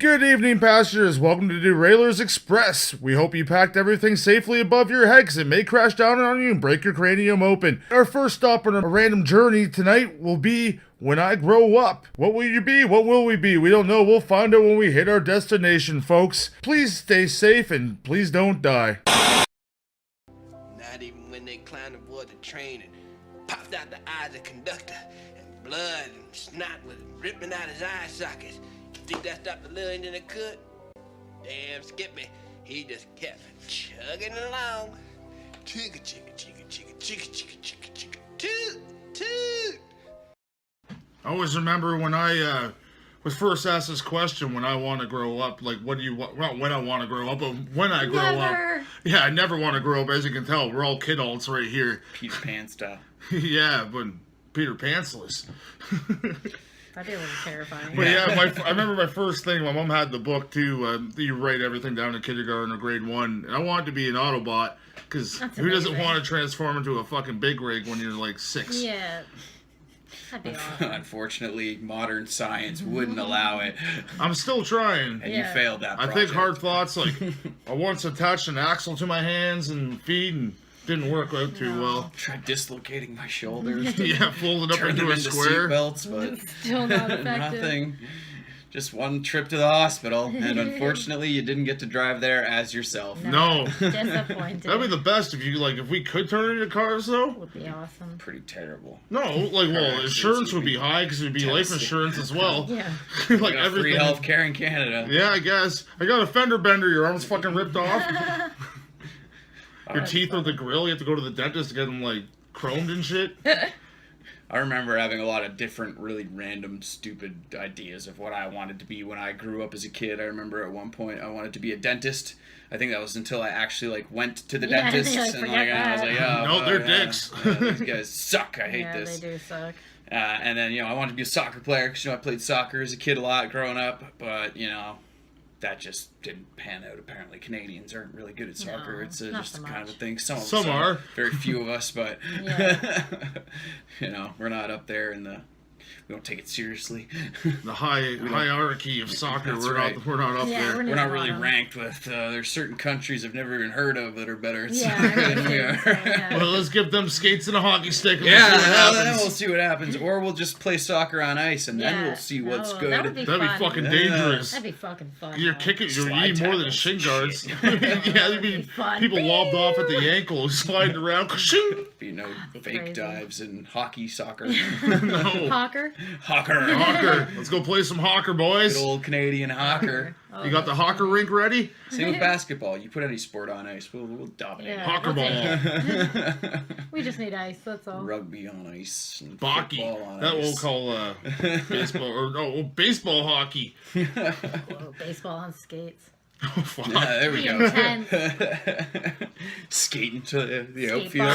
Good evening, passengers. Welcome to DeRailers Express. We hope you packed everything safely above your head because it may crash down on you and break your cranium open. Our first stop on a random journey tonight will be When I Grow Up. What will you be? What will we be? We don't know. We'll find out when we hit our destination, folks. Please stay safe and please don't die. Not even when they climbed aboard the train and popped out the eye of the conductor and blood and snot was ripping out his eye sockets. You think that stopped the little engine that could? Damn Skippy, he just kept chugging along. Chicka chicka chicka chicka chicka chicka chicka chicka toot toot. I always remember when I was first asked this question, when I want to grow up, like, what do you want? Not when I want to grow up, but when I grow up. Yeah, I never want to grow up. As you can tell, we're all kidults right here. Peter Pan style. Yeah, but Peter Pantsless. That'd be a little terrifying. But yeah, I remember my first thing, my mom had the book too, you write everything down in kindergarten or grade 1, and I wanted to be an Autobot, because who doesn't want to transform into a fucking big rig when you're like 6? Yeah. That'd be awesome. Unfortunately, modern science wouldn't allow it. I'm still trying. And you failed that project. I think hard thoughts, like, I once attached an axle to my hands and feet, and didn't work out too well. Tried dislocating my shoulders. Yeah, folded up into a square. Belts, but still not effective. Nothing. Just one trip to the hospital, and unfortunately, you didn't get to drive there as yourself. No. Disappointed. That'd be the best if we could turn it into cars, though. Would be awesome. Pretty terrible. No, insurance would be high because it'd be life insurance as well. Yeah. Like everything. Free health care in Canada. Yeah, I guess. I got a fender bender. Your arm's fucking ripped off. Your teeth are the grill. You have to go to the dentist to get them, like, chromed and shit. I remember having a lot of different, really random, stupid ideas of what I wanted to be when I grew up as a kid. I remember at one point I wanted to be a dentist. I think that was until I actually, went to the dentist. I was like, oh, no, they're dicks. These guys suck. I hate this. Yeah, they do suck. And then, I wanted to be a soccer player because, I played soccer as a kid a lot growing up. But, that just didn't pan out. Apparently, Canadians aren't really good at soccer. No, it's just so kind of a thing. Some are. Very few of us, but we're not up there in the. We don't take it seriously. The hierarchy of soccer. We're not up there. We're not really ranked with. There's certain countries I've never even heard of that are better at soccer than we are. Well, let's give them skates and a hockey stick. And then we'll see what happens. Or we'll just play soccer on ice, and then we'll see what's good. That'd be fucking dangerous. That'd be fucking fun. You're kicking. You need more than shin guards. There'd be fun. people lobbed off at the ankle, sliding around. Be no fake dives in hockey, soccer. No. Hawker. Let's go play some hawker, boys. Good old Canadian hawker. Oh, You got the hawker rink ready? Same with basketball. You put any sport on ice, we'll dominate. Yeah, hawker ball. We just need ice, that's all. Rugby on ice. And Hockey. Football on That ice. we'll call baseball hockey. Whoa, baseball on skates. Oh, fuck. Yeah, there we go. Intense. Skating to the outfield.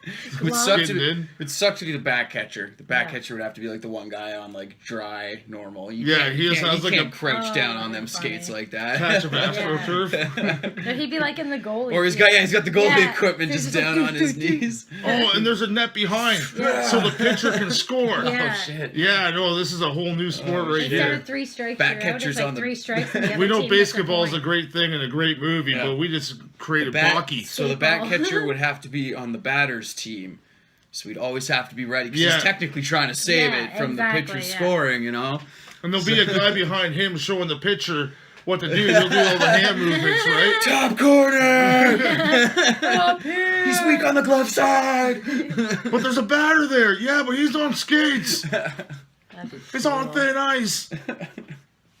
It would suck to be the back catcher. The back catcher would have to be the one guy on dry normal. He just has a crouch down on them skates like that. Catch of AstroTurf. But he'd be like in the goalie. Or he's got the goalie equipment just down on his knees. Oh, and there's a net behind, so the pitcher can score. Yeah. Oh shit. Yeah, no, this is a whole new sport right Instead here. of 3 strikes, back you're out. catchers It's on the 3 strikes. And the We other know team gets a basketball is a point. great thing and a great movie, but we just created hockey. So the back catcher would have to be on the batter's team. So we'd always have to be ready because he's technically trying to save it from the pitcher scoring, And there'll be a guy behind him showing the pitcher what to do. He'll do all the hand movements, right? Top corner! He's weak on the glove side! But there's a batter there. Yeah, but he's on skates. He's on thin ice.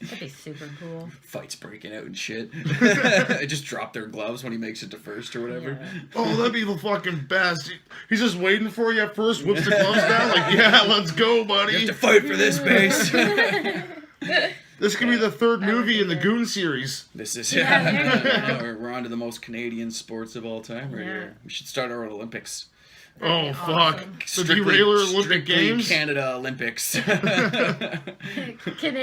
That'd be super cool. Fights breaking out and shit. They just drop their gloves when he makes it to first or whatever. Yeah. Oh, that'd be the fucking best. He's just waiting for you at first, whips the gloves down, let's go, buddy. You have to fight for this base. This could be the 3rd movie in the Goon series. This is there you go. We're on to the most Canadian sports of all time right here. We should start our Olympics. Oh, be fuck. awesome. The Derailer Olympic Games? Canada Olympics. Canadian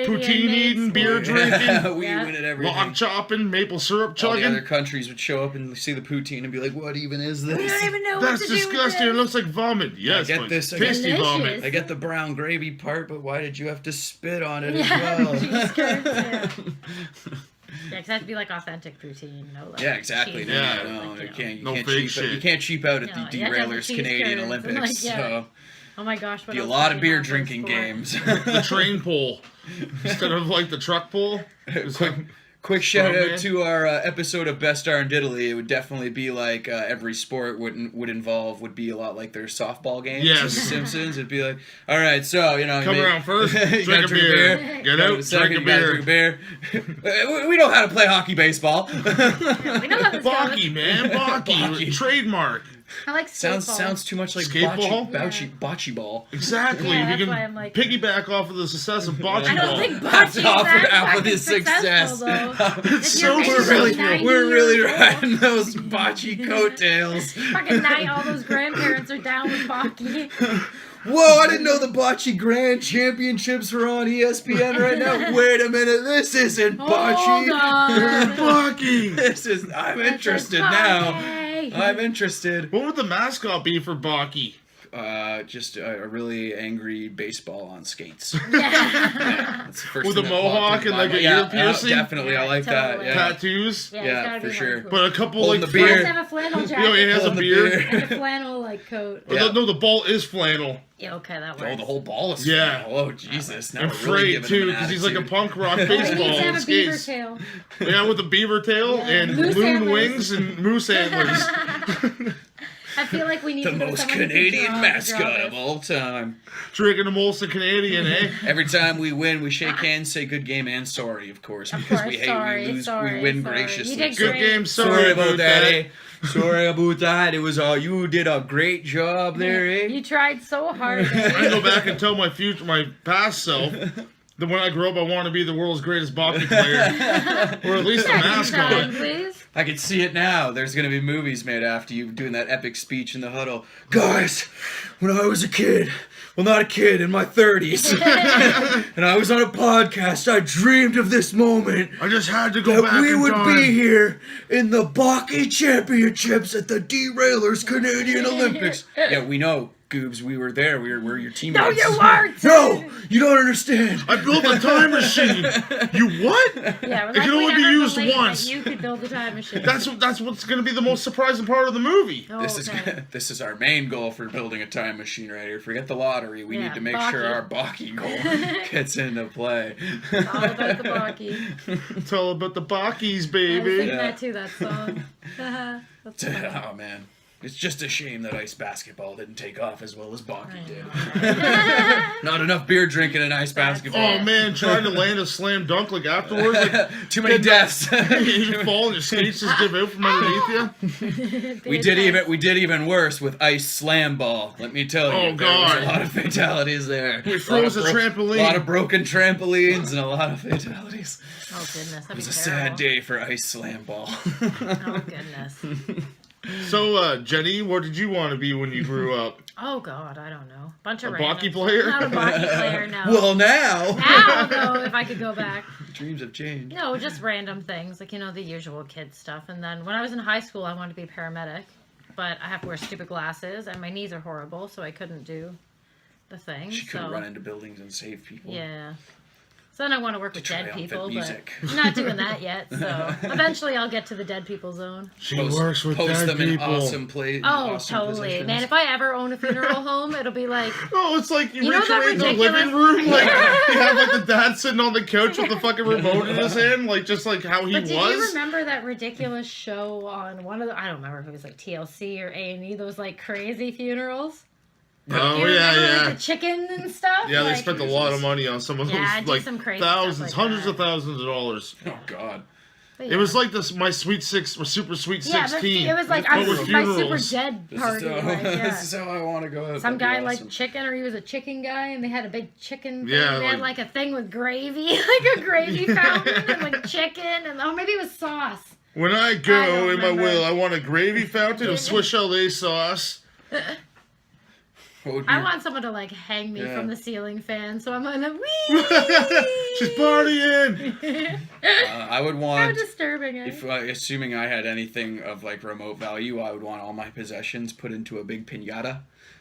Poutine eating, made beer sport. drinking, We Yeah. win at everything. log chopping, maple syrup All the other chugging. countries would show up and see the poutine and be like, "What even is this?" We don't even know That's what to disgusting. do It with looks like vomit. Yes, get but this, I tasty guess. vomit. Delicious. I get the brown gravy part, but why did you have to spit on it Yeah, as well? cheese curds, yeah. Yeah, 'cause it has to be like authentic poutine, no like Yeah, exactly. cheese Yeah. and, No, like, you can't. You No can't fake cheap. shit. You can't cheap out at No, the you have to have the DeRailers cheese Canadian curds and, Olympics. like, yeah. So Oh my gosh, what be a else lot could of you beer have for drinking sport? games. The train pole instead of like the truck pole. It's like Quick shout Oh, man. out to our episode of Best Darn Diddly. It would definitely be like every sport would be a lot like their softball games. Yes. in The Simpsons. It'd be like, all right, so you know, come you around first, you drink gotta a beer, get Go to out, the second, drink a you gotta beer. drink a beer. We know how to play hockey, baseball. Yeah, we know how this Bocce, goes. man, Bocce, Bocce. trademark. I like sounds skateball. too much like Skateball? bocce ball. Exactly. Yeah, we that's can why I'm like- piggyback off of the success of bocce I don't ball. think That's bocce is off that of his fucking success. successful, though. If so you're we're making really- 90 We're really years old, riding those bocce coattails. Fucking night, all those grandparents are down with bocce. Whoa, I didn't know the Bocce Grand Championships were on ESPN right now. Wait a minute, this isn't Hold Bocce. on. Bocce. This is, I'm This is interested now. bocce. I'm interested. What would the mascot be for Bocce? Just a really angry baseball on skates. Yeah. Yeah, that's the first With thing a that popped mohawk into and my like a mind. ear piercing? Definitely, I Yeah, like that. totally. Yeah, Tattoos? Yeah, Yeah, it's gotta for be sure. hardcore. But a couple Holding like the He beer. has to have a flannel You know, jacket he has a Holding the beer. and a flannel like coat. Yeah. No, the ball is flannel. Yeah, okay, that Oh, works. the whole ball is Yeah. flannel. Oh, Jesus. Now And we're really frayed giving him too, an because he's like a attitude. punk rock Oh, he baseball needs to on have a beaver skates. tail. Yeah, with a beaver tail Yeah. and Moose loon antlers. wings and moose antlers. I feel like we need The to go to most someone who can Canadian draw mascot of this. all time. Drinking a Molson Canadian, eh? Every time we win, we shake hands, say good game and sorry, of course, because we course, hate, sorry, we lose, sorry, we win sorry. graciously. You did Good great. game, sorry about that. eh? Sorry about that. It was you did a great job there, eh? You tried so hard. I can go back and tell my past self that when I grow up, I want to be the world's greatest Bocce player, or at least a Trying, mascot. please. I can see it now. There's gonna be movies made after you doing that epic speech in the huddle. Guys, when I was a kid, well, not a kid, in my 30s, and I was on a podcast, I dreamed of this moment. I just had to go back That we in would time. be here in the Bocce Championships at the DeRailers Canadian Olympics. Yeah, we know, Goobs. We were there. We're your teammates. No, you weren't. No, you don't understand. I built a time machine. You what? Yeah, It can only be used once. You could build a time machine. That's what's going to be the most surprising part of the movie. Oh, okay. This is our main goal for building a time machine right here. Forget the lottery. We Yeah, need to make sure Bocce. our Bocce goal gets into play. It's all about the bocce. It's all about the Bockies, I was baby. thinking Yeah. that too, that song. That's funny. Oh man, it's just a shame that ice basketball didn't take off as well as Bocce did. Not enough beer drinking in ice basketball. Oh man, trying to land a slam dunk like afterwards, like Too many deaths. you fall and your skates just give out from underneath you. We did even worse with ice slam ball. Let me tell you, Oh, there was God. a lot of fatalities there. We froze a trampoline. A lot of broken trampolines and a lot of fatalities. Oh goodness, that'd It was be a terrible. sad day for ice slam ball. Oh goodness. So, Jenny, what did you want to be when you grew up? Oh god, I don't know. Bunch of A random bocce player? Not a bocce player, no. Well, now Now though, if I could go back. dreams have changed. No, just random things, like, you know, the usual kid stuff. And then when I was in high school, I wanted to be a paramedic, but I have to wear stupid glasses, and my knees are horrible, so I couldn't do the thing. She couldn't so, run into buildings and save people. Yeah. So then I want to work with dead triumphant people, music. but I'm not doing that yet. So eventually I'll get to the dead people zone. She Post, works with post dead them in people. awesome Oh, awesome totally. positions. Man, if I ever own a funeral home, it'll be like, Oh, it's like you You know reach that away in the ridiculous- living room, like you have like the dad sitting on the couch with the fucking remote in his hand, like just like how he but did you was. remember that ridiculous show on one of the, I don't remember if it was like TLC or A&E, those like crazy funerals? Oh You remember, yeah, like, the chicken and stuff? yeah. They Like, spent a lot of money on some of those, Yeah, do like some crazy thousands, stuff like hundreds that. of thousands of dollars. Oh God. but It yeah. was like this, my Sweet Six or Super Sweet Yeah, but 16. it was like, but I with was my super funerals. dead This party. is how, Like, yeah. this is how I want to go out. Some That'd be guy awesome. liked chicken, or he was a chicken guy, and they had a big chicken thing. Yeah, They had like- like a thing with gravy, like a gravy fountain, and like chicken, and oh, maybe it was sauce. When I I go don't in my remember. will, I want a gravy fountain of Swiss chalet sauce, I want someone to like hang me from the ceiling fan, so I'm gonna wee. She's partying. I would want. How disturbing! If assuming I had anything of like remote value, I would want all my possessions put into a big piñata.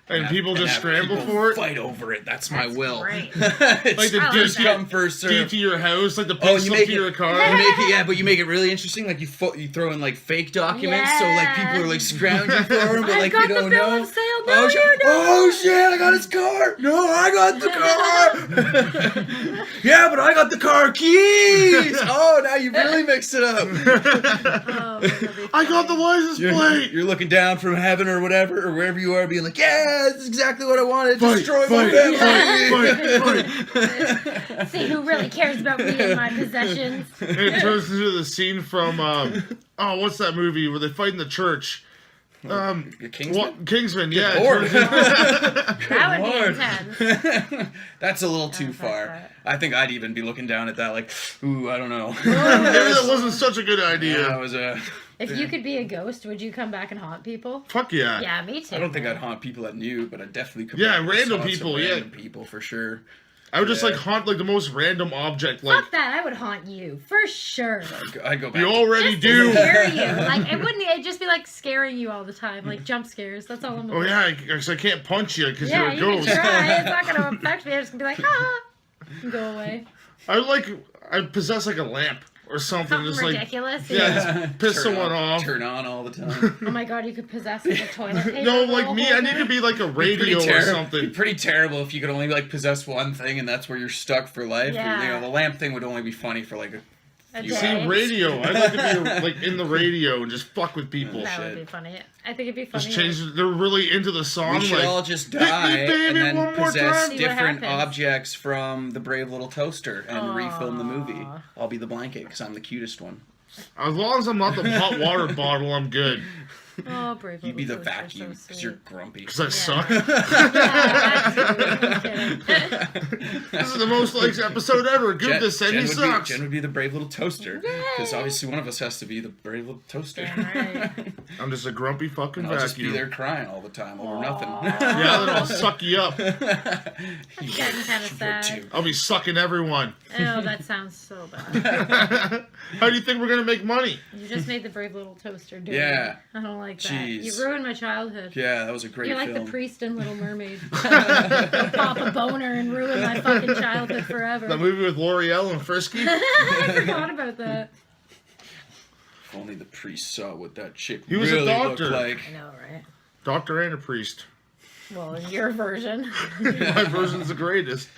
And people just scramble for it? Fight over it. That's my will. Great. Like the first come, first serve. deed to your house, like the post you up make to it, your car. You make it, but you make it really interesting. Like you throw in like fake documents, so like people are like scrounging for them, but like you don't know. Of sale. No, you don't. Oh shit! I got his car. No, I got the car. Yeah, but I got the car keys. Oh, now you really mixed it up. I got the license plate. You're looking down from heaven or whatever, or wherever you are, being like, yeah, this is exactly what I wanted. Destroy my family. See who really cares about me and my possessions. It turns into the scene from what's that movie where they fight in the church? Kingsman? Kingsman, yeah. That would be intense. That's a little too far. I think I'd even be looking down at that like, ooh, I don't know. Maybe that wasn't such a good idea. Yeah, that was a... If you could be a ghost, would you come back and haunt people? Fuck yeah. Yeah, me too. I don't think I'd haunt people that knew, but I definitely could. Yeah, random people, random people for sure. I would just like haunt like the most random object. Like fuck that, I would haunt you for sure. I'd go back. You already Just do. to scare you. Like it wouldn't. It'd just be like scaring you all the time, like jump scares. That's all I'm. Oh yeah, because I can't punch you because yeah, you're a you ghost. can try. It's not gonna affect me. I'm just gonna be like, ha, and go away. I possess like a lamp or something. Something just ridiculous. Like just piss someone off. Turn on all the time. Oh my god, you could possess like a toilet paper. No, like me, I need to be like a radio or something. It'd be pretty terrible if you could only like possess one thing and that's where you're stuck for life. Yeah. You know, the lamp thing would only be funny for like a few See, hours. radio. I'd like to be like in the radio and just fuck with people. That would be funny. I think it'd be funny. Just change. They're really into the song. We should like, all just "Hit me, die baby, and one then more possess time." different happens. objects from the Brave Little Toaster and refilm the movie. I'll be the blanket because I'm the cutest one. As long as I'm not the hot water bottle, I'm good. Oh, brave. You'd be the little toaster, vacuum so because you're sweet. grumpy. Because I suck. Yeah, This is the most liked episode ever. Goodness, and he sucks. Jen would be the Brave Little Toaster because obviously one of us has to be the Brave Little Toaster. Damn right. I'm just a grumpy fucking I'll just be vacuum. there crying all the time over nothing. Yeah, then I'll suck you up. Getting kind of sad. I'll be sucking everyone. Oh, that sounds so bad. How do you think we're gonna make money? You just made the Brave Little Toaster do Yeah. I don't like that. Jeez. You ruined my childhood. Yeah, that was a great You're like film. the priest in Little Mermaid. You'll pop a boner and ruin my fucking childhood forever. The movie with L'Oreal and Frisky? I forgot about that. If only the priest saw what that chick He was a really doctor. looked like. I know, right? Doctor and a priest. Well, in your version. My version's the greatest.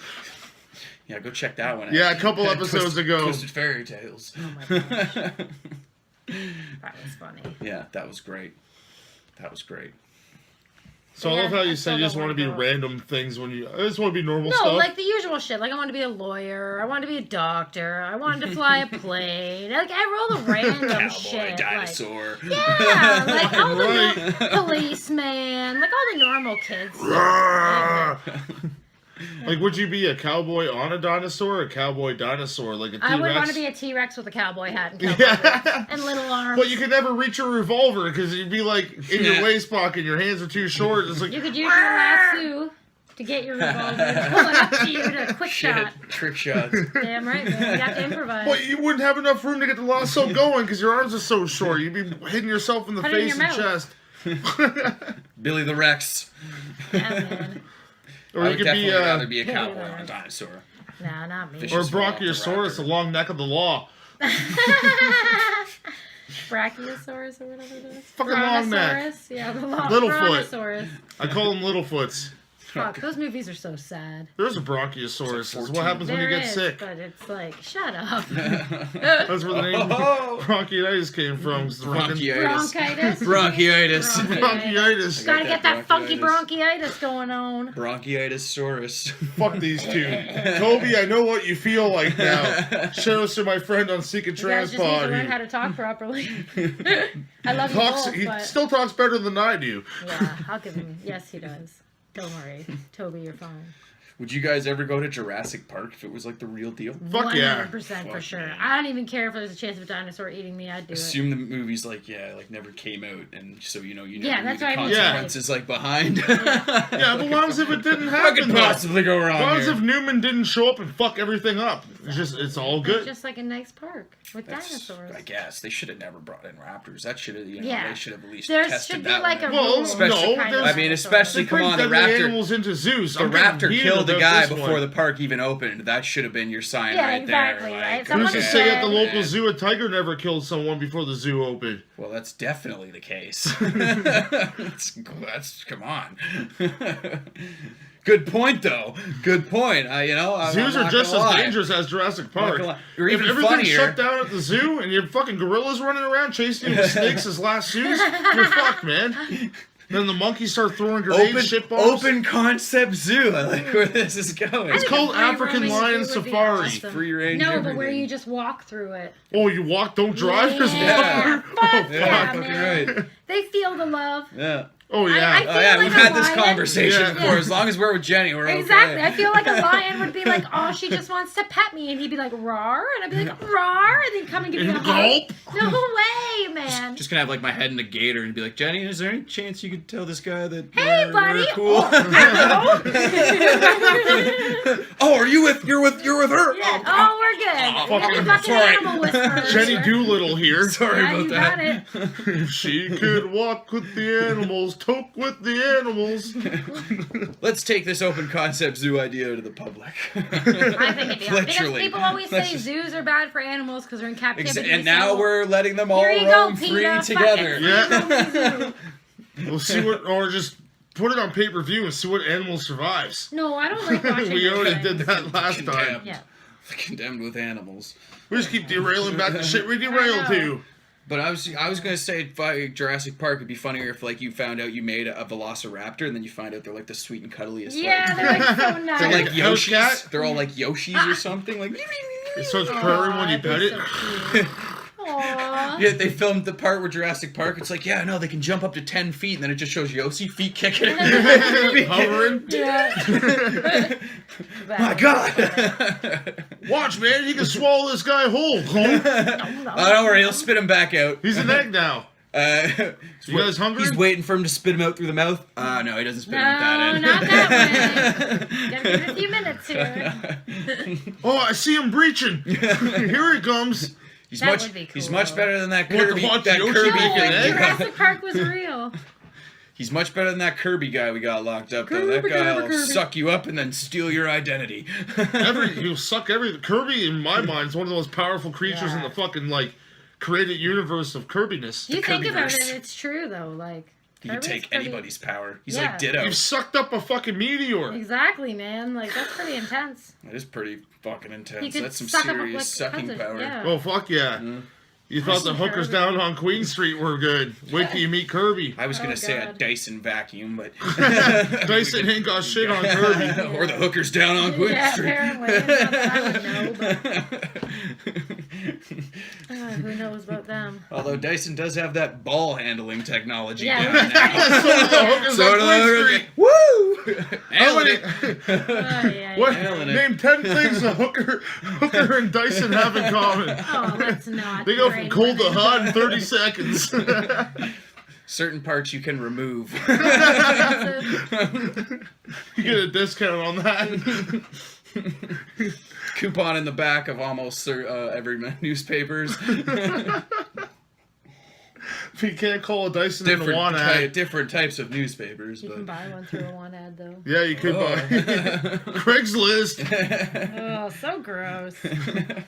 Yeah, go check that one out. Yeah, a couple episodes ago. Twisted Fairy Tales. Oh my gosh. That was funny. Yeah, that was great. That was great. So I love how you I said you still just don't want to be wanna go. random things when you... I just want to be normal No, stuff. like the usual shit. Like I want to be a lawyer. I want to be a doctor. I wanted to fly a plane. Like I roll the random Cowboy, shit. dinosaur. Like, yeah, like all the Right. policeman, like all the normal kids. Like, would you be a cowboy on a dinosaur or a cowboy dinosaur? Like a T-Rex? I would want to be a T-Rex with a cowboy hat and cowboy Yeah. boots and little arms. But you could never reach a revolver because you'd be like in your Yeah. waist pocket. Your hands are too short. It's like You could use your lasso to get your revolver and pull it up to you to quick Shit, shot. trick shots. Damn right, man. You have to improvise. But you wouldn't have enough room to get the lasso going because your arms are so short. You'd be hitting yourself in the Put it in face your and mouth. chest. Billy the Rex. Yeah, man. Or I you would could be definitely rather be a Billy the cowboy on a Rex. dinosaur. Nah, not me. Fish- or Just fall off the Brachiosaurus, the raptor. long neck of the law. Brachiosaurus or whatever it is. Fucking long neck. Brontosaurus? Yeah, the long Littlefoot. Brontosaurus. I call them Littlefoots. Fuck, those movies are so sad. There's a Brachiosaurus. It's like It's what happens when you There get is, sick. but it's like, shut up. That's where the name Oh. bronchitis came from. It's the fucking Bronchitis. Bronchitis. Bronchitis. bronchitis. Gotta got get that that funky bronchitis. bronchitis going on. Bronchitis-saurus. Fuck these two. Toby, I know what you feel like now. Show us to my friend on Seek and You guys just need to Transpod. learn how to talk properly. I love you Talks, both, he but still talks better than I do. yeah, I'll give him. Yes, he does. Don't worry, Toby, you're fine. Would you guys ever go to Jurassic Park if it was like the real deal? Fuck yeah. 100% for sure. man. I don't even care if there's a chance of a dinosaur eating me. I'd do it. Assume the movie's like never came out, and so you never Yeah, knew that's the what I mean. consequences like behind. Yeah, but what happens if it didn't What happen? could though? possibly go wrong What happens here? if Newman didn't show up and fuck everything up? It's all It's good. just like a nice park with That's- dinosaurs. I guess they should have never brought in raptors. That should have, Yeah. they should have at least There tested should be that like one a out. Well, rule. no, kind there's- of I mean, dinosaur. especially They come bring on, the deadly raptor. animals into zoos. The I'm getting raptor heated killed the about guy this before one. the park even opened. That should have been your sign Yeah, right exactly, there. right? Like, Someone Who's to just say said- at the local man. zoo a tiger never killed someone before the zoo opened? Well, that's definitely the case. that's come on. Good point, though. Good point. Zoos are just as dangerous as Jurassic Park. gonna lie. Or If even everything's funnier- shut down at the zoo and you have fucking gorillas running around chasing you with snakes as last zoos, you're fucked, man. Then the monkeys start throwing grenades, shit bombs. Open concept zoo. I like where this is going. It's called free African roaming lion zoo would be safari. awesome. Free range No, but where everything. you just walk through it. Oh, you walk, don't drive? There's Yeah, walk. fuck yeah, fucking man. right. They feel the love. Yeah. Oh, yeah. I Oh feel yeah, like we've a had this lion- conversation Yeah. before. As long as we're with Jenny, we're Exactly. okay. I feel like a lion would be like, oh, she just wants to pet me. And he'd be like, roar. And I'd be like, roar. And then come and give me a hug. Gulp. No way, man. Just gonna have like my head in a gator and be like, Jenny, is there any chance you could tell this guy that Hey, we're buddy. cool? Oh, you're with her? Yeah. Oh, we're good. fucking- You're the fucking sorry. animal whisperer. Jenny Doolittle here. Sorry Yeah, about you that. got it. If she could walk with the animals, toke with the animals. Let's take this open concept zoo idea to the public. I think it'd be awesome. Because Literally. people always Let's say just- zoos are bad for animals because they're in captivity. And now so- we're letting them all Here you go, roam free PETA. together. Yeah. We'll see what, or just put it on pay-per-view and see what animal survives. No, I don't like watching We those already things. did that last time. Condemned. Yeah. Condemned with animals. We just keep derailing back to shit we derailed I know. to. But I was gonna say Jurassic Park would be funnier if like you found out you made a Velociraptor and then you find out they're like the sweet and cuddliest. Yeah, like, they're like so nice. they're like House Yoshis. cat? They're all like Yoshis or something. Like It starts purring when you Aw, pet that'd it. be so cute. Aw. yeah, they filmed the part where Jurassic Park. It's like they can jump up to 10 feet, and then it just shows Yoshi feet kicking. Hovering. Yeah. My God! Watch, man, he can swallow this guy whole. Cole. Oh, don't worry, he'll spit him back out. He's an egg now. You guys hungry? He's waiting for him to spit him out through the mouth. No, he doesn't spit him at that No, end. not that way. Gotta give it a few minutes here. Oh, I see him breaching. Here he comes. He's That much. would be He's cool. much better than that What, to Kirby. watch That Yoshi Kirby make No, an if egg? Jurassic Park was real. He's much better than that Kirby guy we got locked up. Though. That Kirby, guy will Kirby. suck you up and then steal your identity. He'll suck everything. Kirby, in my mind, is one of the most powerful creatures in the fucking, like, created universe of Kirbiness. You think about Kirbyverse. it, it's true though. Like, He can Kirby's take pretty- anybody's power. He's Yeah. like Ditto. You've sucked up a fucking meteor. Exactly, man. Like that's pretty intense. That is pretty fucking He intense. could That's some suck up, serious like, sucking tons of- power. yeah. Oh, fuck yeah. You thought the see hookers Kirby. down on Queen Street were good. Wait till you meet Kirby. I was gonna Oh, say a God. Dyson vacuum, but Dyson ain't got shit on Kirby. or the hookers down on Queen Yeah, Street. apparently. Not that I would know, but who knows about them? Although Dyson does have that ball handling technology Yeah. down now. So the hookers So on do Queen the Street. Woo! How Nailing many- it. What? Nailing it. Name 10 things a hooker and Dyson have in common. Oh, let's not. They go from degrade cold to women. hot in 30 seconds. Certain parts you can remove. You get a discount on that. Coupon in the back of almost every newspapers. You can't call a Dyson in a one ad. different types of newspapers. You But can buy one through a one ad though. Yeah, you could buy. Craigslist. Oh, so gross.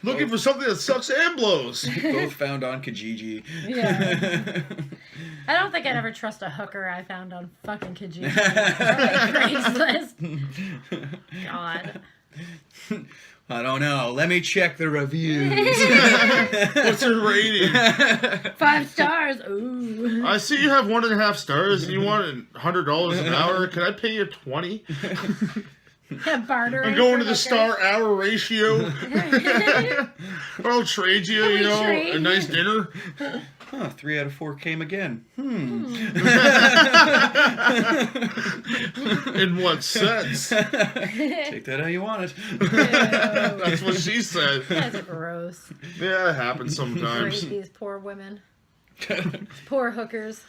Looking for something that sucks and blows. both found on Kijiji. Yeah. I don't think I'd ever trust a hooker I found on fucking Kijiji or like Craigslist. God. I don't know. Let me check the reviews. What's your rating? 5 stars. Ooh. I see you have 1.5 stars and you want $100 an hour. Can I pay you 20? Bartering. I'm going to the for star-hour ratio. I'll trade you, Can you we know, trade? a nice dinner. Huh, 3 out of 4 came again. In what sense? Take that how you want it. That's what she said. That's gross. Yeah, it happens sometimes. Rape these poor women. Poor hookers.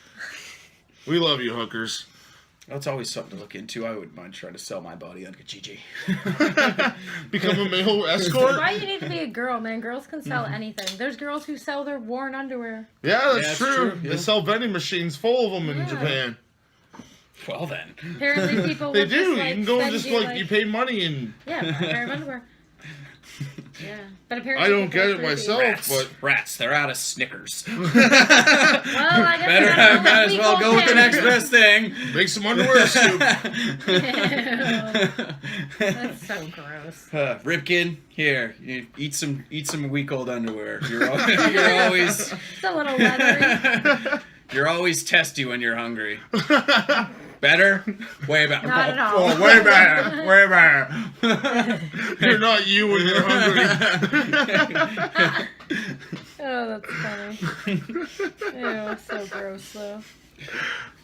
We love you, hookers. That's always something to look into. I wouldn't mind trying to sell my body on Kijiji. Become a male escort? Why you need to be a girl, man? Girls can sell anything. There's girls who sell their worn underwear. Yeah, that's that's true. true, yeah. They sell vending machines full of them in Yeah. Japan. Well then. Apparently people They will do. just, You like, can go and send just, you, like, you pay money and... Yeah, buy a pair of underwear. Yeah. But apparently I don't people get are it creepy. myself. Rats. Rats. They're out of Snickers. Well, I guess Better, I might as well go with the next best thing. Make some underwear soup. That's so gross. Ripkin, here, you eat some week-old underwear. You're always It's a little leathery. you're always testy when you're hungry. Better? Way better. Not at all. Oh, way better. Way better. You're not you when you're hungry. Oh, that's funny. Ew, so gross though.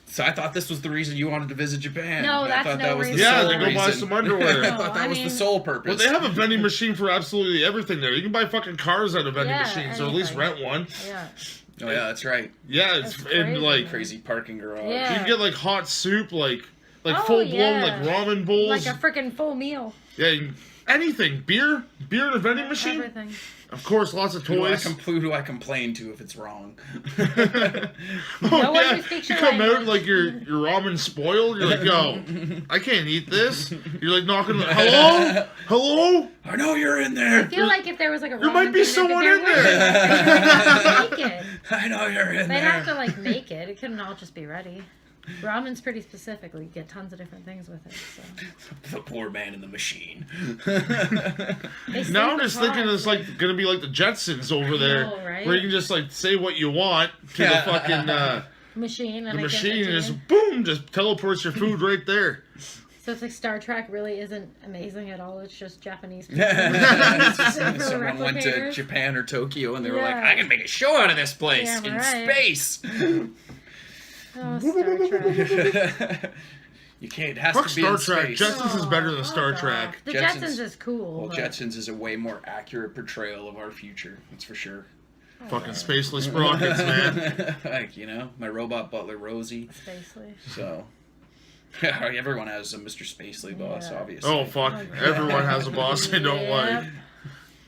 So I thought this was the reason you wanted to visit Japan. No, I that's thought no that was the reason. Yeah, sole to go buy reason. some underwear. I thought that I was the mean- sole Well, purpose. they have a vending machine for absolutely everything there. You can buy fucking cars at a vending Yeah, machine, so at least anything. rent one. Yeah. Oh yeah, that's right. Yeah, it's That's in crazy. like Crazy parking garage. Yeah. you can get like hot soup, like Oh, full blown yeah. like ramen bowls. Like a freaking full meal. Yeah, anything. Beer in a vending machine. Everything. Of course, lots of Who do I toys. complain to if it's wrong? No one who speaks you your come out language. like your ramen spoiled. You're like, yo, I can't eat this. You're like knocking. Hello. I know you're in there. I feel like if there was like a There might ramen be thing, someone there in would. there. They'd have to make it. I know you're in They'd there. have to like make it. It couldn't all just be ready. Ramen's pretty specific. You get tons of different things with it. So. The poor man in the machine. They Now save I'm the just thinking cost. it's like gonna be like the Jetsons over there, know, right? where you can just like say what you want to the fucking machine and the it gives it machine, to and just you. boom, just teleports your food right there. So it's like Star Trek really isn't amazing at all. It's just Japanese people. Someone went to replicators. Japan or Tokyo and they were like, Yeah. I can make a show out of this place Yeah, in right. space. Oh, Star Trek. You can't. It has Fuck to be Star in Trek. space. Jetsons is better than Star fuck Trek. off. The Jetsons- Jetsons is cool. Well, but- Jetsons is a way more accurate portrayal of our future. That's for sure. Fucking spaceless sprockets, man. Like, you know, my robot butler Rosie. Spacely. So, everyone has a Mr. Spacely boss, Yeah. obviously. Oh fuck! Oh, yeah. Everyone has a boss they don't Yep. like.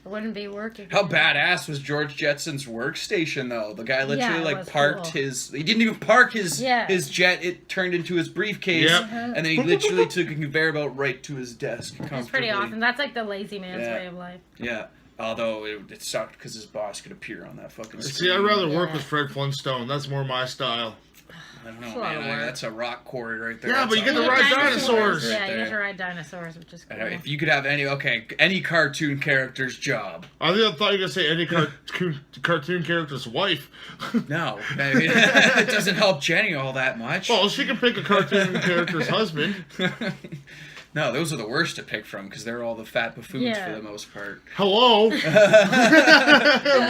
It wouldn't be working. How badass was George Jetson's workstation, though? The guy literally Yeah, it like was parked cool. his. He didn't even park his Yeah. his jet. It turned into his briefcase, Yep. and then he literally took a conveyor belt right to his desk. It's pretty awesome. That's like the lazy man's Yeah. way of life. Yeah. Although it sucked because his boss could appear on that fucking screen. See, I'd rather work Yeah. with Fred Flintstone. That's more my style. I don't know, It's a lot man. of work. That's a rock quarry right there. Yeah, That's but you get all to it ride is. dinosaurs. Yeah, Right you get to there. ride dinosaurs, which is cool. If you could have any cartoon character's job. I thought you were gonna say any cartoon character's wife. No, it doesn't help Jenny all that much. Well, she can pick a cartoon character's husband. No, those are the worst to pick from because they're all the fat buffoons Yeah. for the most part. Hello.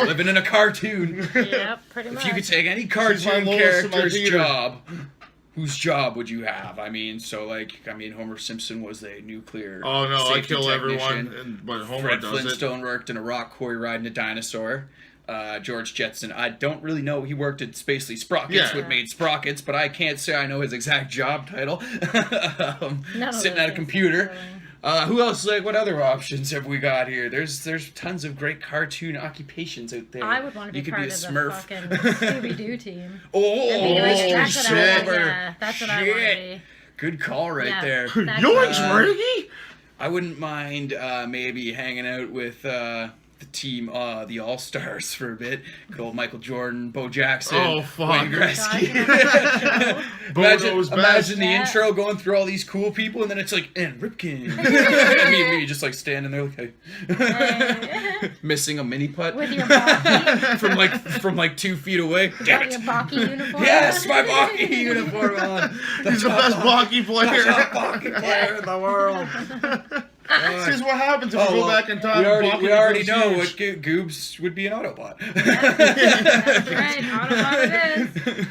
Living in a cartoon. Yep, pretty much. If you could take any She's cartoon my Lois and my character's Peter. job, whose job would you have? Homer Simpson was a nuclear Oh no, I safety kill everyone, technician. but Homer Fred does it. Flintstone worked in a rock quarry riding a dinosaur. George Jetson, I don't really know. He worked at Spacely Sprockets, Yeah. what made Sprockets, but I can't say I know his exact job title. None of Sitting those at a things computer. are Who else? Like, what other options have we got here? There's tons of great cartoon occupations out there. I would want to You be could part be a of the Smurf. fucking Scooby-Doo team. Oh, That'd be great. That's what I shit. want. Yeah, that's what I want to Shit. be. Good call right Yeah. there. That's Yoinks, Uh, Reggie! I wouldn't mind maybe hanging out with the team, the All-Stars for a bit. Good old Michael Jordan, Bo Jackson, Oh, fuck. Wayne Gretzky. Bono's Imagine the Yeah. intro going through all these cool people, and then it's like, and Ripken. And me just like standing there like, hey. Missing a mini putt With your Baki, from like 2 feet away. Damn your it. Baki uniform. Yes, my Baki uniform on. He's the best hockey player. Top hockey player in the world. This is what happens if we go back in time. We already know what. what Goobs would be an Autobot. That's right. Autobot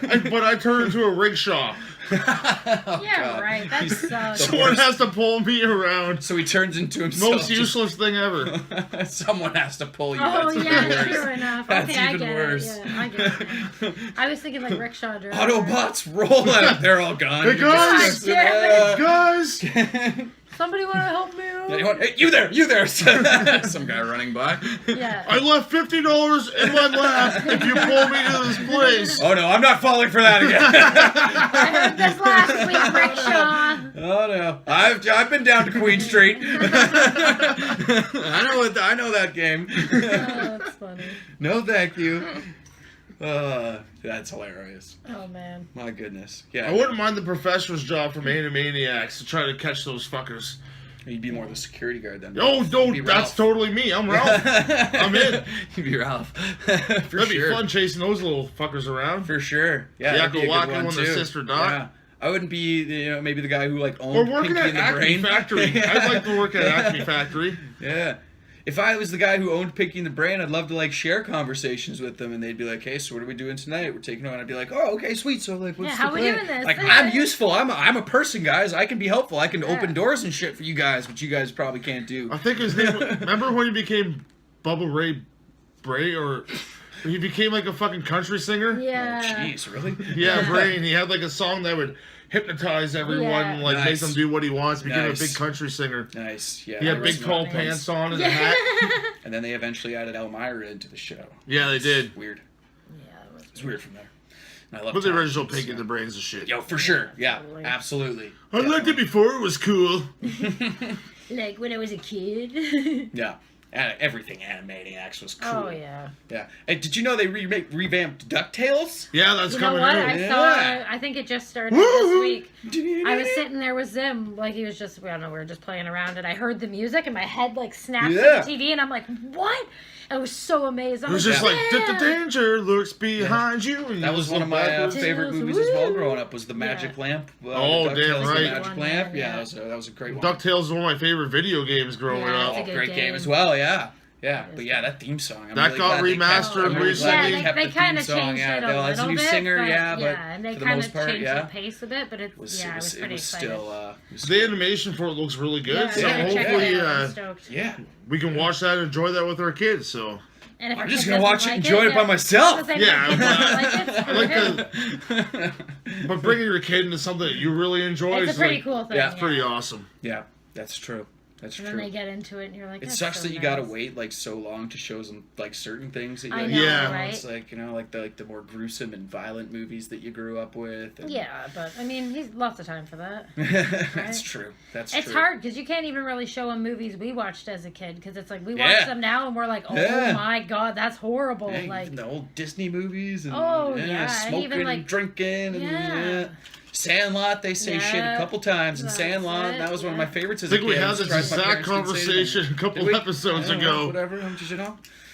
it is. But I turn into a rickshaw. Yeah, right. That sucks. Someone has to pull me around. So he turns into himself. Most useless thing ever. Someone has to pull you. Oh, That's even yeah, worse. true enough. That's Okay, I even get worse. it. Yeah, I get it now. I was thinking like rickshaw driver. Autobots roll out. They're all gone. Hey, guys! God damn it. Guys! Somebody want to help me? Anyone? Hey, you there! Some guy running by. Yeah. I left $50 in my lap if you pull me to this place. Oh no, I'm not falling for that again. I heard this last week, rickshaw. Oh no, I've been down to Queen Street. I know that game. Oh, that's funny. No, thank you. That's hilarious. Oh, man. My goodness. Yeah. I wouldn't mind the professor's job from Animaniacs to try to catch those fuckers. You'd be more the security guard then. Oh, You'd no, be that's Ralph. totally me. I'm Ralph. I'm in. You'd be Ralph. For That'd sure. be fun chasing those little fuckers around. For sure. Yeah. Yeah, that'd be a go good walking one when their too. sister died. Yeah. I wouldn't be, maybe the guy who like Or owned working Pinky at in the Acme Brain. Factory. Yeah. I'd like to work at Acme Factory. Yeah. If I was the guy who owned Pinky in the Brain, I'd love to like share conversations with them, and they'd be like, "Hey, so what are we doing tonight? We're taking over." And I'd be like, "Oh, okay, sweet. So like, what's Yeah, the how we plan?" doing this? Like, I'm useful. I'm a person, guys. I can be helpful. I can open doors and shit for you guys, which you guys probably can't do. I think his name. Remember when he became Bubba Ray Bray, or he became like a fucking country singer? Yeah. Jeez, really? Yeah, Bray. And he had like a song that would hypnotize everyone, Yeah. and like make Nice. them do what he wants. Became Nice. a big country singer. Nice. Yeah. He had that big was tall nice. pants on and a Yeah. hat. And then they eventually added Elmira into the show. Yeah, they did. It's weird. Yeah, it was It's weird from there. And I love But the Tom original Hanks, Pinky yeah. and the Brains of shit. Yo, for sure. Yeah, Totally. absolutely. I liked it before it was cool. like when I was a kid. Yeah. Everything Animaniacs was cool. Oh, yeah. Yeah. Hey, did you know they revamped DuckTales? Yeah, that's You know coming what? out. I Yeah. saw. I think it just started Woo-hoo. this week. I was sitting there with Zim, like he was just, I don't know, we were just playing around, and I heard the music, and my head like snapped Yeah. to the TV, and I'm like, what? I was so amazed. It was just like, the danger lurks behind you. And That you was just one of look my backwards. favorite movies as well growing up, was The Magic Yeah. Lamp. Oh, the damn DuckTales, right. The Magic One, Lamp. yeah. That was a great one. DuckTales is one of my favorite video games growing Yeah, up. it's a good Great game game. as well, yeah. Yeah, It but is yeah, that theme song. I'm That really got glad they kept- remastered I'm really recently. glad Yeah, kept they the kind theme of song, changed yeah. it a They little as a new bit, singer, but, yeah, but and they for the kind most of part, changed yeah. the pace a bit, but it was pretty excited. still. The animation for it looks really good. Yeah, so I'm gonna check hopefully it out. I'm stoked. Yeah. we can watch that and enjoy that with our kids. So And if I'm a just kid gonna watch doesn't it and like enjoy it by yeah. myself. Yeah, I I like the, but bringing your kid into something that you really enjoy It's a is pretty like, cool thing. yeah, it's pretty awesome. Yeah, that's true. That's And true. then they get into it, and you're like, It that's sucks so that you nice. gotta wait like so long to show them like certain things that you I like, know, Yeah. right? It's like like the more gruesome and violent movies that you grew up with. And Yeah, but I mean, he's lots of time for that. That's true. That's It's true. hard because you can't even really show him movies we watched as a kid because it's like we Yeah. watch them now and we're like, oh Yeah. my god, that's horrible. Yeah, like, even the old Disney movies and Oh, yeah, and smoking even, like- drinking and Yeah. Sandlot, they say shit a Yeah, couple times in that's Sandlot. it, That was one of yeah. my favorites I as a think we kid. had I'm this surprised my exact parents didn't say anything. conversation a couple Did we? episodes Yeah, ago. Whatever, I'm just,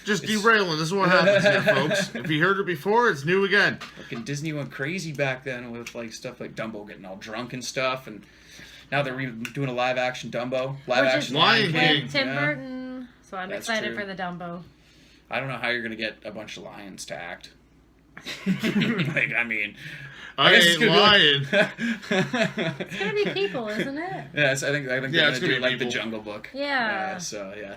Just It's- derailing. This is what happens here, folks. If you heard it before, it's new again. Fucking Disney went crazy back then with like stuff like Dumbo getting all drunk and stuff, and now they're doing a live action Dumbo, live which is action Lion King. with Tim yeah. Burton. So I'm That's excited true. for the Dumbo. I don't know how you're gonna get a bunch of lions to act. Like, I mean, I guess it's ain't gonna be lying. It's gonna be people, isn't it? Yes, I think Yeah, they're it's gonna gonna do be it like the people. Jungle Book. Yeah. So yeah,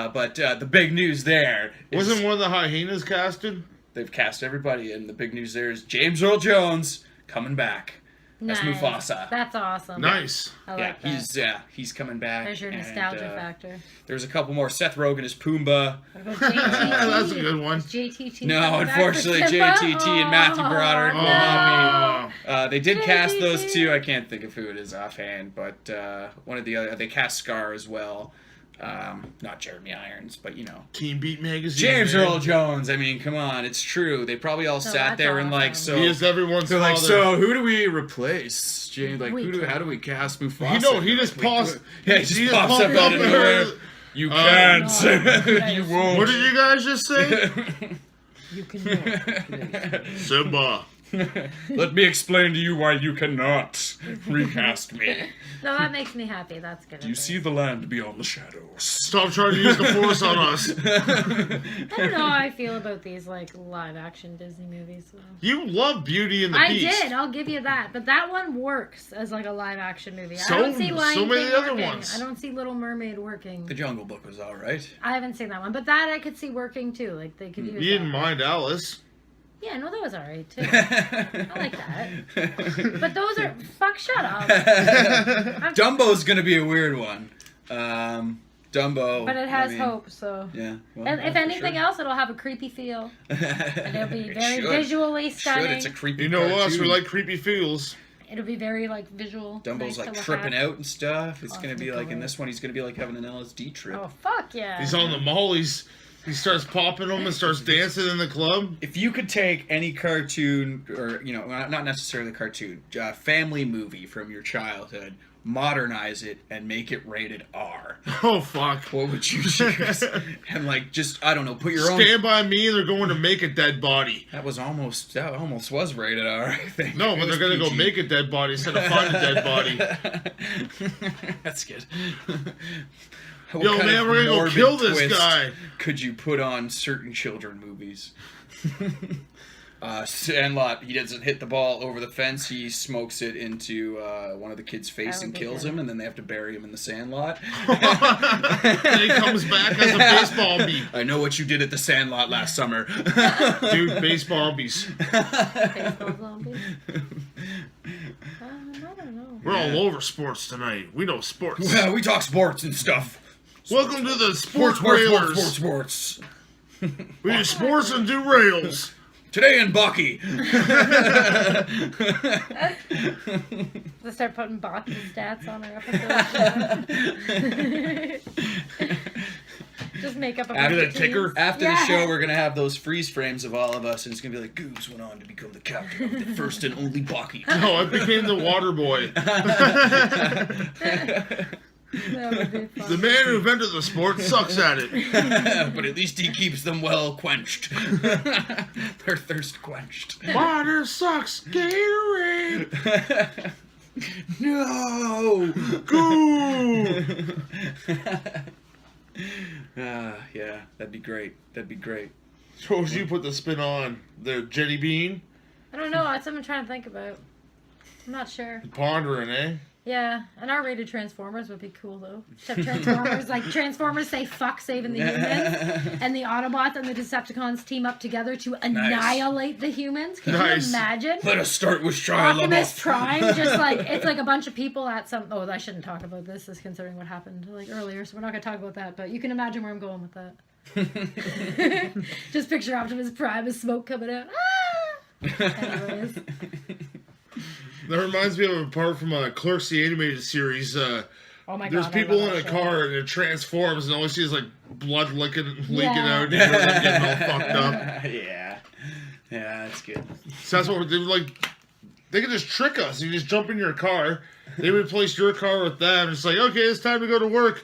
but the big news there is Wasn't one of the hyenas casted? they've cast everybody, and the big news there is James Earl Jones coming back as Nice. Mufasa. That's awesome. Nice. I Yeah, like that. he's coming back. There's your and, nostalgia factor. There's a couple more. Seth Rogen as Pumbaa. What about JTT? That's a good one. Is JTT No, coming back unfortunately, for Simba? JTT and Matthew Broderick will not Oh. They did cast those JTT. two. I can't think of who it is offhand, but one of the other. They cast Scar as well. Not Jeremy Irons, but you know. Teen Beat Magazine. James man. Earl Jones. I mean, come on, it's true. They probably all So sat that's there and like, awesome. so He is everyone's they're father. like, so who do we replace? James, like, how do we cast Mufasa? You know, he just pops. Yeah, he just pops up out of nowhere. You can't. You won't. What did you guys just say? You can Simba. Let me explain to you why you cannot recast me. No, that makes me happy. That's good. Do you see the land beyond the shadows? Stop trying to use the Force on us. I don't know how I feel about these like live action Disney movies. So. You love Beauty and the I Beast. did. I'll give you that. But that one works as like a live action movie. So- I don't see Lion so many King other working. ones. I don't see Little Mermaid working. The Jungle Book was all right. I haven't seen that one, but that I could see working too. Like they could use. You didn't that. mind Alice. Yeah, no, that was alright too. I like that. But those are shut up. Dumbo's gonna be a weird one. Dumbo. But it has hope, so. Yeah. Well, And if for anything sure. else, it'll have a creepy feel, and it'll be It very should. visually It should. stunning. It's a creepy. You know us, cartoon. we like creepy feels. It'll be very like visual. Dumbo's nice to like look tripping at. out and stuff. It's Oh, gonna it's be gonna like be in great. this one, he's gonna be like having an LSD trip. Oh fuck yeah! He's on the mollies. He starts popping them and starts dancing in the club. If you could take any cartoon, or you know, not necessarily cartoon, family movie from your childhood, modernize it and make it rated R, Oh, fuck. what would you choose? And like, just I don't know, put your own. Stand By Me, and they're going to make a dead body. That almost was rated R, I think. No, It but was they're going to go PG. make a dead body instead of find a dead body. That's good. Yo, What kind man, of we're gonna go morbid kill this twist guy. Could you put on certain children movies? Sandlot, he doesn't hit the ball over the fence. He smokes it into one of the kids' face and kills him, and then they have to bury him in the sandlot. And he comes back as a baseball bee. I know what you did at the Sandlot last summer. Dude, baseball bees. Baseball zombies. I don't know. We're all over sports tonight. We know sports. Well, we talk sports and stuff. Welcome to the Sports Railers. Sports. We do sports and do rails. Today in Bucky. Let's start putting Baki stats on our episode. Just make up a After bunch of the ticker? teams. After Yeah. the show, we're going to have those freeze frames of all of us, and it's going to be like, Goobs went on to become the captain of the first and only Bucky. No, I became the water boy. That would be fun. The man who invented the sport sucks at it. But at least he keeps them well quenched. Their thirst quenched. Water sucks. Gatorade. No! Goo. Yeah, that'd be great. That'd be great. What would you put the spin on? The Jelly Bean? I don't know. That's what I'm trying to think about. I'm not sure. Pondering, eh? Yeah, an R-rated Transformers would be cool though. Except Transformers, like Transformers say fuck saving the humans, and the Autobots and the Decepticons team up together to annihilate the humans. Can Nice. you imagine? Let us start with Shia Optimus LaBeouf. Prime, just like it's like a bunch of people at some. Oh, I shouldn't talk about this, is considering what happened like earlier, so we're not gonna talk about that. But you can imagine where I'm going with that. Just picture Optimus Prime with smoke coming out. Ah! Anyways, That reminds me of a part from Clerks, the animated series. oh my There's god, people I in love a that show. car and it transforms and all you see is like blood leaking Yeah. out and you're like getting all fucked up. Yeah. Yeah, that's good. So that's what they like. They can just trick us. You just jump in your car. They replace your car with them. It's like, okay, it's time to go to work.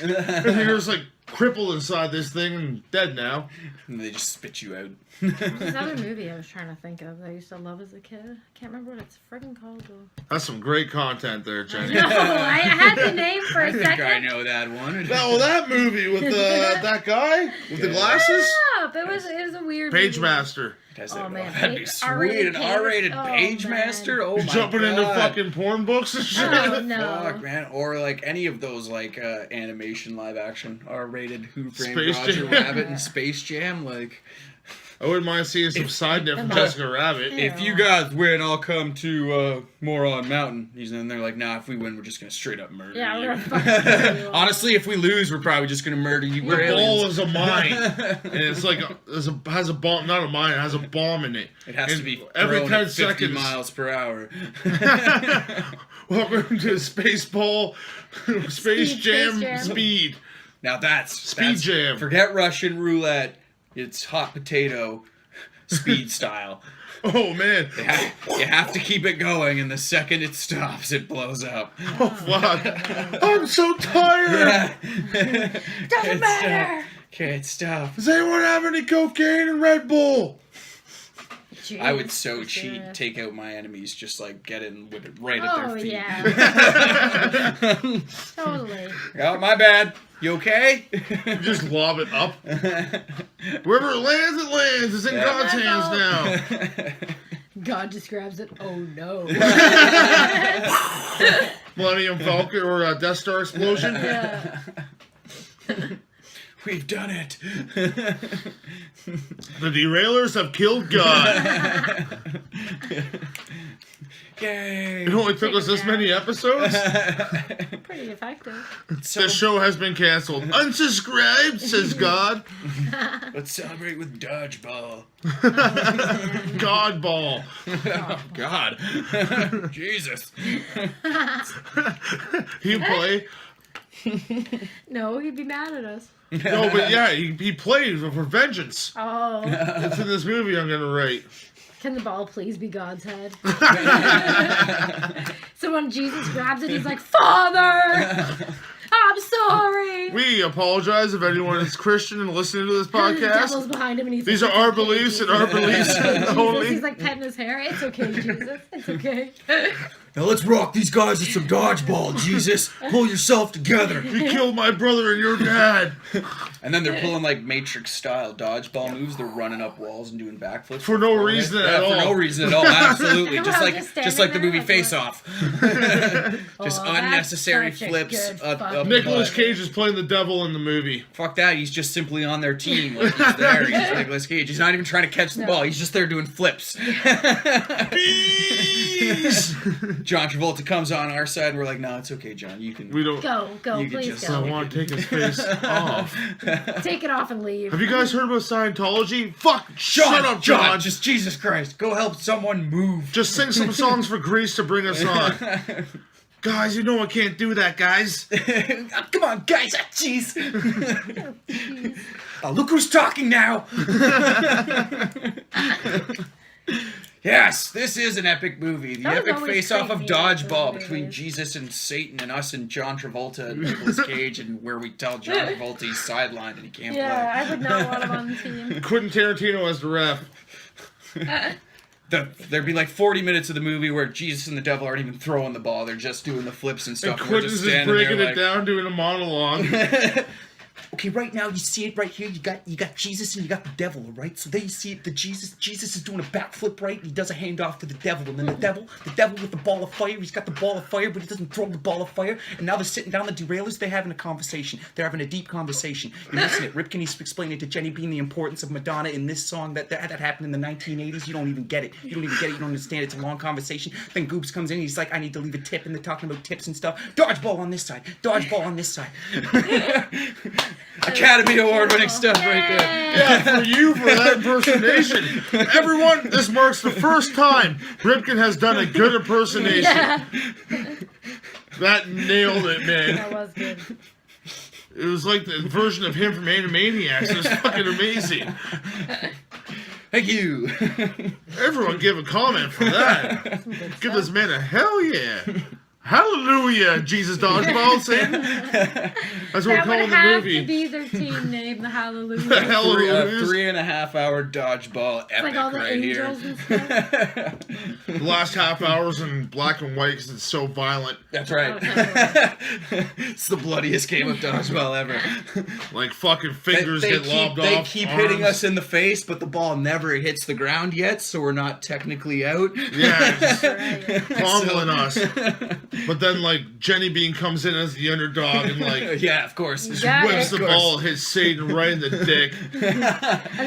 And you're just like crippled inside this thing and dead now. And they just spit you out. There's another movie I was trying to think of that I used to love as a kid. I can't remember what it's friggin' called though. That's some great content there, Jenny. No, I had the name for I a think second. I know that one. That movie with that guy with the glasses? Stop. It was a weird Page movie. Master. Oh, man. That'd be sweet. R-rated An Page- R-rated oh, Page man. Master? Oh You're my jumping god. into fucking porn books and shit. Oh no. Fuck, man. Or like any of those like animation live action R-rated Who Framed Space Roger Jam. Rabbit and Space Jam, like I wouldn't mind seeing some side nip from Jessica Rabbit. If you guys win, I'll come to Moron Mountain. And they're like, nah, if we win, we're just going to straight up murder Yeah, you. we're fucking you. Honestly, if we lose, we're probably just going to murder you. The ball is a mine. And it's like, has a bomb, not a mine, it has a bomb in it. It has and to be every thrown 10 at 50 seconds. miles per hour. Welcome to Spaceball, Space Jam, Jam. Speed. Now that's Speed Jam. Forget Russian roulette. It's hot potato speed style. Oh, man. You have to keep it going, and the second it stops, it blows up. Oh, fuck. I'm so tired. Yeah. Doesn't matter. Can't stop. Does anyone have any cocaine and Red Bull? Jeez, I would so serious. cheat, take out my enemies, just like get in with it right at Oh, their feet. yeah. Totally. Oh, my bad. You okay? You just lob it up. Wherever it lands, it lands. It's in Yeah. God's hands now. God just grabs it. Oh, no. Millennium Falcon or Death Star explosion. Yeah. We've done it. The Derailers have killed God. Yay. It only took us this many episodes. Pretty effective. This show has been canceled. Unsubscribed, says God. Let's celebrate with dodgeball. God ball. God. Jesus. He play. No, he'd be mad at us. No, but yeah, he plays for vengeance. Oh. It's in this movie I'm gonna write. Can the ball please be God's head? So when Jesus grabs it, he's like, Father! I'm sorry! We apologize if anyone is Christian and listening to this The devil's podcast. behind him and he's These like, are our "It's okay, beliefs and Jesus." our beliefs It's okay, Jesus. only. He's like petting his hair. It's okay, Jesus. It's okay. Now let's rock these guys with some dodgeball, Jesus. Pull yourself together. You killed my brother and your dad. And then they're pulling like Matrix-style dodgeball moves. They're running up walls and doing backflips. For no reason at all. For no reason at all. Absolutely. Well, just like just the standing movie there, Face Off. Just Oh, that's unnecessary such a flips. good Up, fucking Nicolas butt. Cage is playing the devil in the movie. Fuck that. He's just simply on their team. Like he's there. He's Nicolas Cage. He's not even trying to catch the ball. He's just there doing flips. Peace. John Travolta comes on our side and we're like, no, it's okay, John. You can. We don't. Go, You could please just- I go. want to take his face off. Take it off and leave. Have you guys heard about Scientology? Fuck! John, Shut up, John! Just Jesus Christ. Go help someone move. Just sing some songs for Grease to bring us on. Guys, you know I can't do that, guys. Oh, come on, guys. Jeez. Oh, look who's talking now. Yes, this is an epic movie. The That was epic always face-off of creepy, those dodgeball movies. between Jesus and Satan and us and John Travolta and Nicolas Cage, and where we tell John Travolta he's sidelined and he can't Yeah, I would not want him on the team. Quentin Tarantino as the ref. play. There'd be like 40 minutes of the movie where Jesus and the devil aren't even throwing the ball. They're just doing the flips and And stuff. And we're Quentin's just just standing breaking there it like, down, doing a monologue. okay, right now you see it right here. You got Jesus and you got the devil, all right? So there you see it. Jesus is doing a backflip, right? He does a handoff to the devil, and then the devil with the ball of fire. He's got the ball of fire, but he doesn't throw the ball of fire. And now they're sitting down. The Derailers, they're having a conversation. They're having a deep conversation. You're listening to Ripken. He's explaining to Jenny Bean the importance of Madonna in this song that happened in the 1980s. You don't even get it. You don't even get it. You don't understand. It's a long conversation. Then Goops comes in. He's like, I need to leave a tip, and they're talking about tips and stuff. Dodgeball on this side. Dodgeball on this side. Academy Award-winning stuff right there. Yeah, for you, for that impersonation. Everyone, this marks the first time Ripken has done a good impersonation. Yeah, That nailed it, man. that was good. It was like the version of him from Animaniacs. It was fucking amazing. Thank you. Everyone give a comment for that. Give this man a hell yeah. Hallelujah, Jesus Dodgeball, Satan. That's what we're That would calling the have movie. to be their team name, the The Hallelujah. Hallelujah. 3.5 hour dodgeball epic Like all the right here. angels and stuff. The last half hour's in black and white because it's so violent. That's right. It's the bloodiest game of dodgeball ever. Like fucking fingers get lobbed off. They keep hitting arms. us in the face, but the ball never hits the ground yet, so we're not technically out. Yeah, just Right. pummeling us. But then, like, Jenny Bean comes in as the underdog and, like, Yeah, of course. Got whips it. the ball, hits Satan right in the dick. And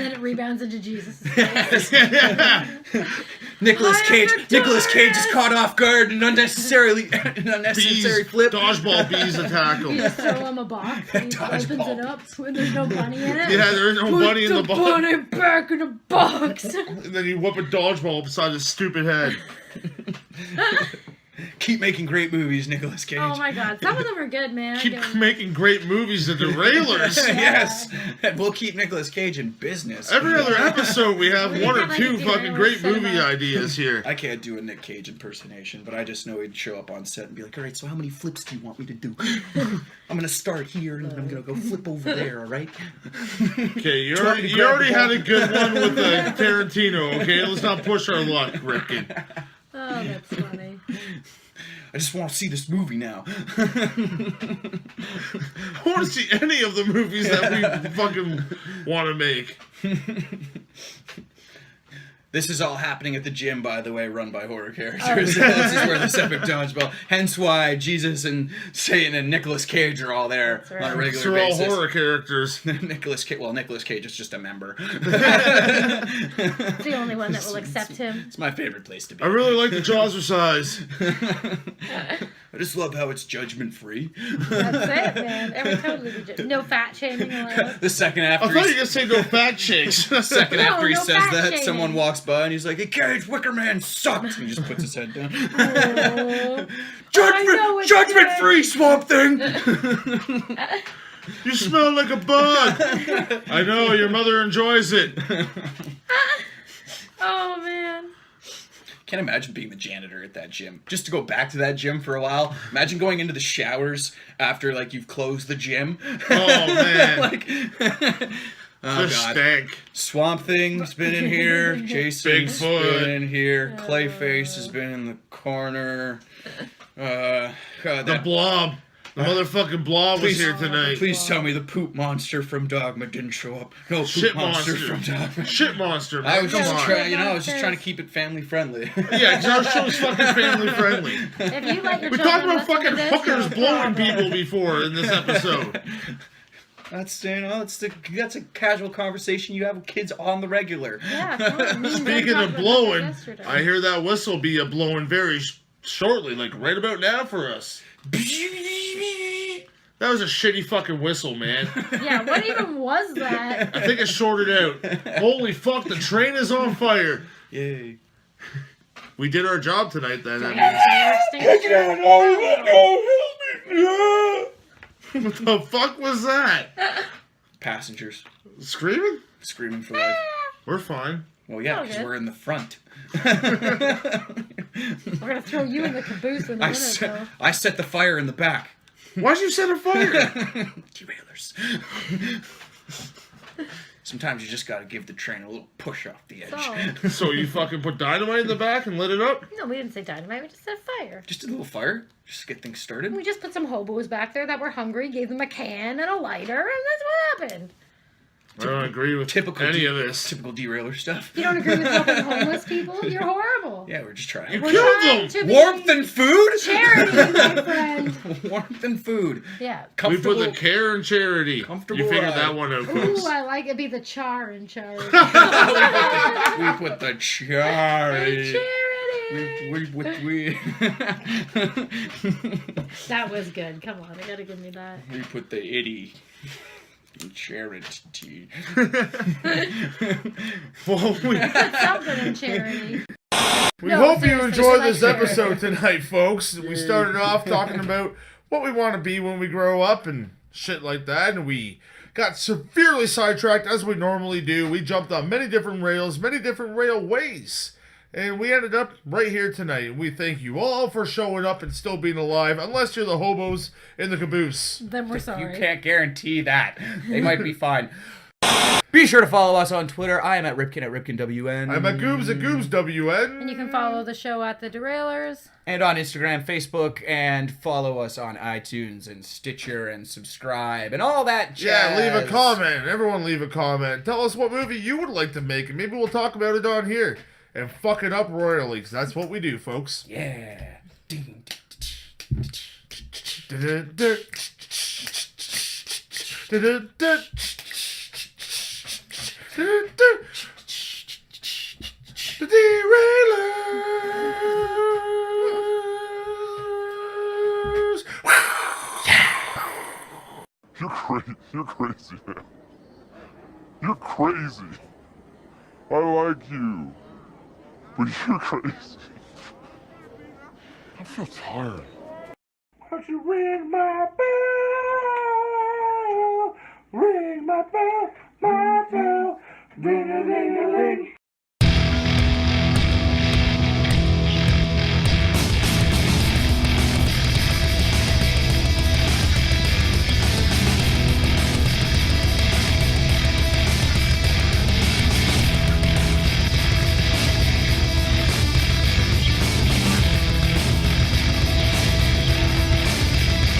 then it rebounds into Jesus' face. Nicolas Cage. I am the Nicolas Cage is Taurus! caught off guard and unnecessary Bees, flip. dodgeball bees attack You him. just throw him a box. And he opens it up when there's no bunny in it. Yeah, there's no bunny in the Put box. bunny back in the box. And then you whip a dodgeball beside his stupid head. Keep making great movies, Nicolas Cage. Oh my god, some of them are good, man. Keep making great movies, the DeRailers. Yes, and we'll keep Nicolas Cage in business. Every other episode, we have We one or have, like, two a fucking DeRailers great movie cinema. ideas here. I can't do a Nick Cage impersonation, but I just know he'd show up on set and be like, all right, so how many flips do you want me to do? I'm going to start here, and then I'm going to go flip over there, all right? Okay, you want me to already grab the had ball? a good one with the Tarantino, okay? Let's not push our luck, Ripken. Oh, that's funny. I just want to see this movie now. I want to see any of the movies that we fucking want to make. This is all happening at the gym, by the way, run by horror characters. This is where this epic dodgeball. Hence why Jesus and Satan and Nicolas Cage are all there That's right. on a regular They're all basis. horror characters. Nicolas Cage is just a member. It's the only one that will accept him. It's my favorite place to be. I really like the Jazzercise. I just love how it's judgment free. That's it, man. It would totally be just, no fat shaming allowed. The second I after thought you he, were going to say no fat chicks. second after he no says fat that, shaming. someone walks by and he's like, "Hey, Cage, Wicker Man sucks." And he just puts his head down. Oh. I know it's Judgment good. free, Swamp Thing. You smell like a bug. I know, your mother enjoys it. Oh, man. Can't imagine being the janitor at that gym. Just to go back to that gym for a while. Imagine going into the showers after like you've closed the gym. Oh, man. like, oh Just god. stank. Swamp Thing's been in here. Jason's Bigfoot. been in here. Clayface has been in the corner. God, The that. Blob. The motherfucking Blob was Please- here tonight. Please tell me the poop monster from Dogma didn't show up. No poop Shit monster monster. from Dogma. Shit monster, man. I was Come just on. trying, I was just trying to keep it family friendly. Yeah, because our show's fucking family friendly. If you let your We children talked about listen to fucking this, hookers no blowing problem. people before in this episode. That's that's a casual conversation you have with kids on the regular. Yeah, come on, me and Dad Speaking talked of about blowing, that yesterday. I hear that whistle be a blowing very shortly, like right about now for us. That was a shitty fucking whistle, man. Yeah, what even was that? I think it shorted out. Holy fuck, the train is on fire. Yay. We did our job tonight then. That means. What the fuck was that? Passengers Screaming? screaming for life. We're fine. Well, yeah, Oh, because good. we're in the front. We're gonna throw you in the caboose in a minute, though. I set the fire in the back. Why'd you set a fire? DeRailers. Sometimes you just gotta give the train a little push off the edge. So, So you fucking put dynamite in the back and lit it up? no, we didn't say dynamite. We just said fire. Just a little fire, just to get things started. We just put some hobos back there that were hungry, gave them a can and a lighter, and that's what happened. I don't agree with Typical any de- of this. Typical derailer stuff. You don't agree with helping homeless people? You're horrible. Yeah, we're just trying. You We're killed trying them! to be Warmth and food. charity, my friend. Warmth and food. Yeah. We Comfortable. put the care in charity. Comfortable You figured ride. that one out, Ooh, folks. I like it. Be the char in charity. we put the Hey, charity. charity. We That was good. Come on, you gotta give me that. we put the itty in charity. Well, we Something in charity. We No, hope you seriously, enjoyed like this charity. episode tonight, folks. We started off talking about what we want to be when we grow up and shit like that, and we got severely sidetracked as we normally do. We jumped on many different rails, many different railways, and we ended up right here tonight. We thank you all for showing up and still being alive, unless you're the hobos in the caboose. Then we're sorry. You can't guarantee that. They might be fine. Be sure to follow us on Twitter. I am at RipkinWN. I'm at Goobs WN. And you can follow the show at the DeRailers. And on Instagram, Facebook, and follow us on iTunes and Stitcher and subscribe and all that jazz. Yeah, leave a comment. Everyone leave a comment. Tell us what movie you would like to make, and maybe we'll talk about it on here. And fuck it up royally, because that's what we do, folks. Yeah. Ding, ding, ding, ding. The DeRailers. You're crazy, man. You're crazy. I like you. But you're crazy. I feel tired. Won't you ring my bell? Ring my bell, my bell. Ring a ling a ling.